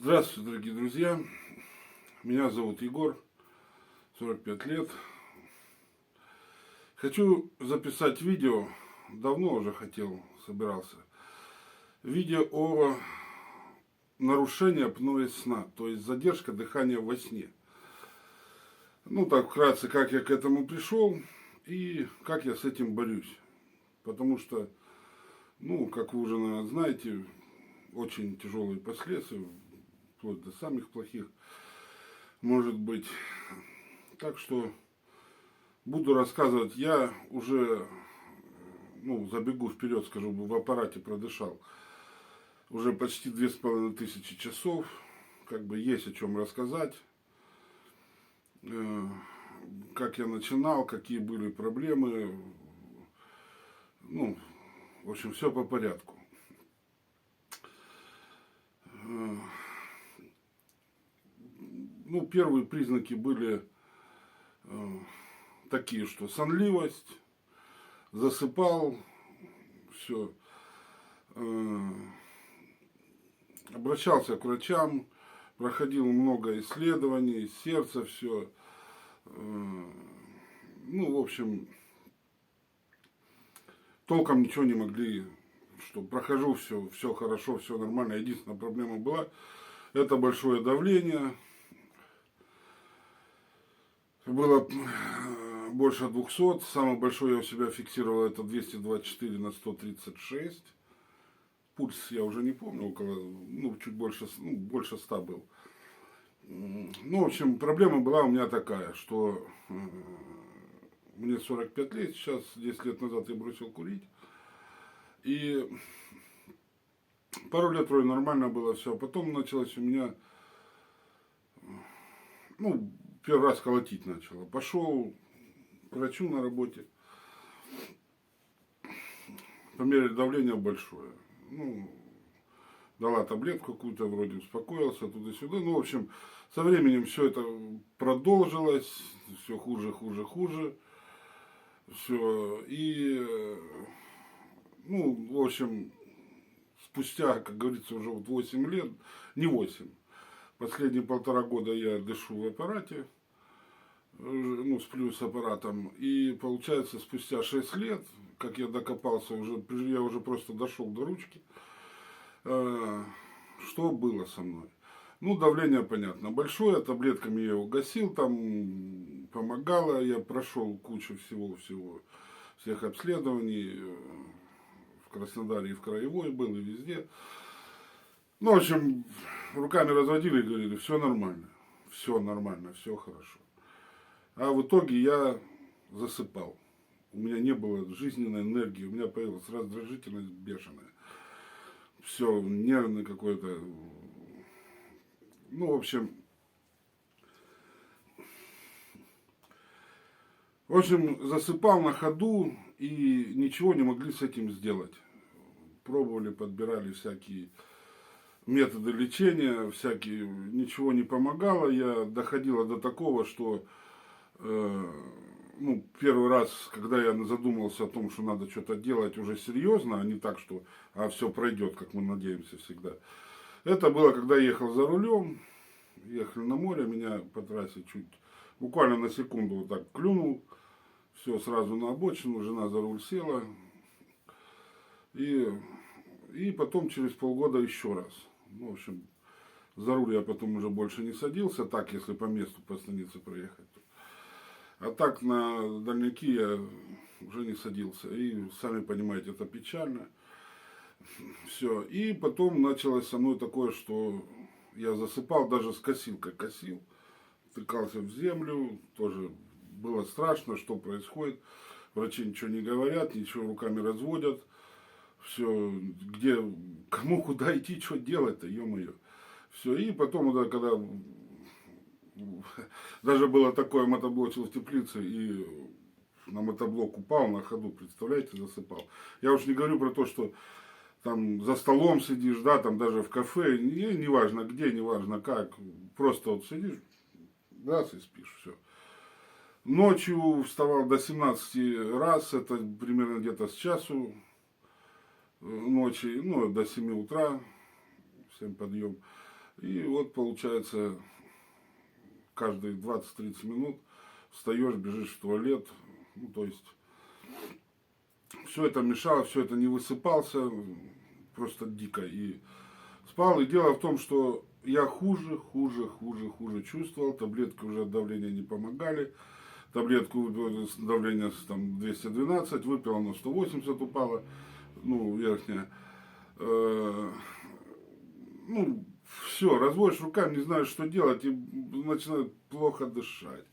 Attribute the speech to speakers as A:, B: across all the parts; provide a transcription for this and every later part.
A: Здравствуйте, дорогие друзья. Меня зовут Егор, 45 лет. Хочу записать видео, давно уже собирался. Видео о нарушении апноэ сна, то есть задержка дыхания во сне. Ну так вкратце, как я к этому пришел и как я с этим борюсь. Потому что, как вы уже, наверное, знаете, очень тяжелые последствия, вплоть до самых плохих, может быть. Так что буду рассказывать. Я уже, забегу вперед, скажу, в аппарате продышал уже почти 2500 часов. Как бы есть о чем рассказать. Как я начинал, какие были проблемы. В общем, все по порядку. Первые признаки были такие, что сонливость, засыпал, все. Обращался к врачам, проходил много исследований, сердце, все. В общем, толком ничего не могли, что прохожу, все хорошо, все нормально. Единственная проблема была, это большое давление. Было больше 200, самое большое я у себя фиксировал, это 224 на 136. Пульс я уже не помню, чуть больше, больше 100 был. В общем, проблема была у меня такая, что мне 45 лет, сейчас 10 лет назад я бросил курить. И пару лет вроде нормально было все, а потом началось у меня, первый раз колотить начало. Пошел к врачу на работе, померили давление большое. Дала таблетку какую-то, вроде успокоился, туда-сюда. В общем, со временем все это продолжилось, все хуже, хуже, хуже. Все. И, в общем, спустя, как говорится, уже 8 лет, не 8, последние 1,5 года я дышу в аппарате, сплю с аппаратом. И получается, спустя 6 лет, как я докопался, я уже просто дошел до ручки, что было со мной. Давление, понятно, большое, таблетками я его гасил, там помогало, я прошел кучу всех обследований, в Краснодаре и в Краевой был, и везде. В общем, руками разводили и говорили, все нормально, все хорошо. А в итоге я засыпал. У меня не было жизненной энергии, у меня появилась раздражительность бешеная. Все, нервный какой-то. В общем, засыпал на ходу и ничего не могли с этим сделать. Пробовали, подбирали всякие методы лечения, ничего не помогало. Я доходила до такого, что первый раз, когда я задумался о том, что надо что-то делать уже серьезно, а не так, что все пройдет, как мы надеемся всегда. Это было, когда я ехал за рулем, ехали на море, меня по трассе буквально на секунду вот так клюнул, все, сразу на обочину, жена за руль села, и потом через полгода еще раз. В общем, за руль я потом уже больше не садился, так, если по месту, по станице проехать. А так на дальняки я уже не садился. И сами понимаете, это печально. Все. И потом началось со мной такое, что я засыпал, даже с косилкой косил. Тыкался в землю. Тоже было страшно, что происходит. Врачи ничего не говорят, ничего руками разводят. Все, кому куда идти, что делать-то, ё-моё. Все. И потом, когда даже было такое, мотоблочил в теплице и на мотоблок упал на ходу, представляете, засыпал. Я уж не говорю про то, что там за столом сидишь, да, там даже в кафе, неважно где, неважно как, просто вот сидишь, раз и спишь, все. Ночью вставал до 17 раз, это примерно где-то с часу ночи, до 7 утра, 7 подъем. И вот получается, каждые 20-30 минут встаешь, бежишь в туалет. Ну, то есть, все это мешало, все это не высыпался, просто дико. И спал. И дело в том, что я хуже чувствовал. Таблетки уже от давления не помогали. Таблетку выпил, давление там 212, выпил, оно 180 упало, ну, верхняя. Ну, все, разводишь руками, не знаешь, что делать, и начинает плохо дышать.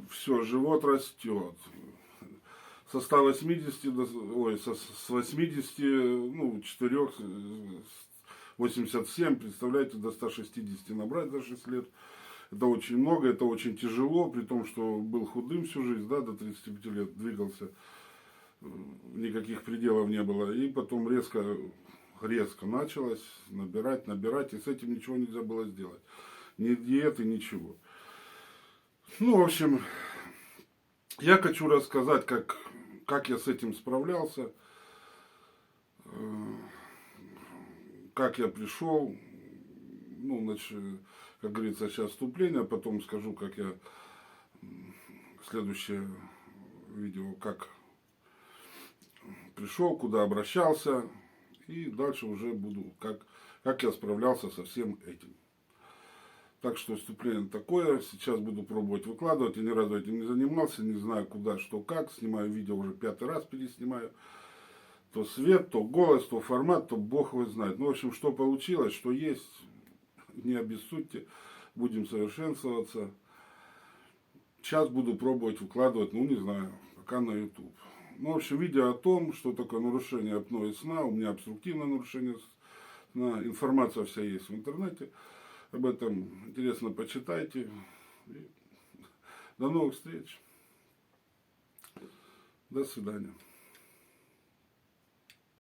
A: Все, живот растет. Со 180, с 80, ну, 4, 87, представляете, до 160 набрать за 6 лет. Это очень много, это очень тяжело, при том, что был худым всю жизнь, да, до 35 лет двигался, никаких пределов не было. И потом резко началось набирать, и с этим ничего нельзя было сделать. Ни диеты, ничего. Ну, в общем, я хочу рассказать, как я с этим справлялся, как я пришел, ну, значит, как говорится, сейчас вступление, потом скажу, как я, следующее видео, как пришел, куда обращался, и дальше уже буду, как я справлялся со всем этим. Так что вступление такое, сейчас буду пробовать выкладывать, я ни разу этим не занимался, не знаю куда, что, как, снимаю видео уже 5-й раз, переснимаю. То свет, то голос, то формат, то бог его знает. Ну, в общем, что получилось, что есть, не обессудьте, будем совершенствоваться. Сейчас буду пробовать выкладывать, ну, не знаю, пока на YouTube. Ну, в общем, видео о том, что такое нарушение апноэ сна, у меня обструктивное нарушение сна, информация вся есть в интернете, об этом интересно почитайте. И до новых встреч. До свидания.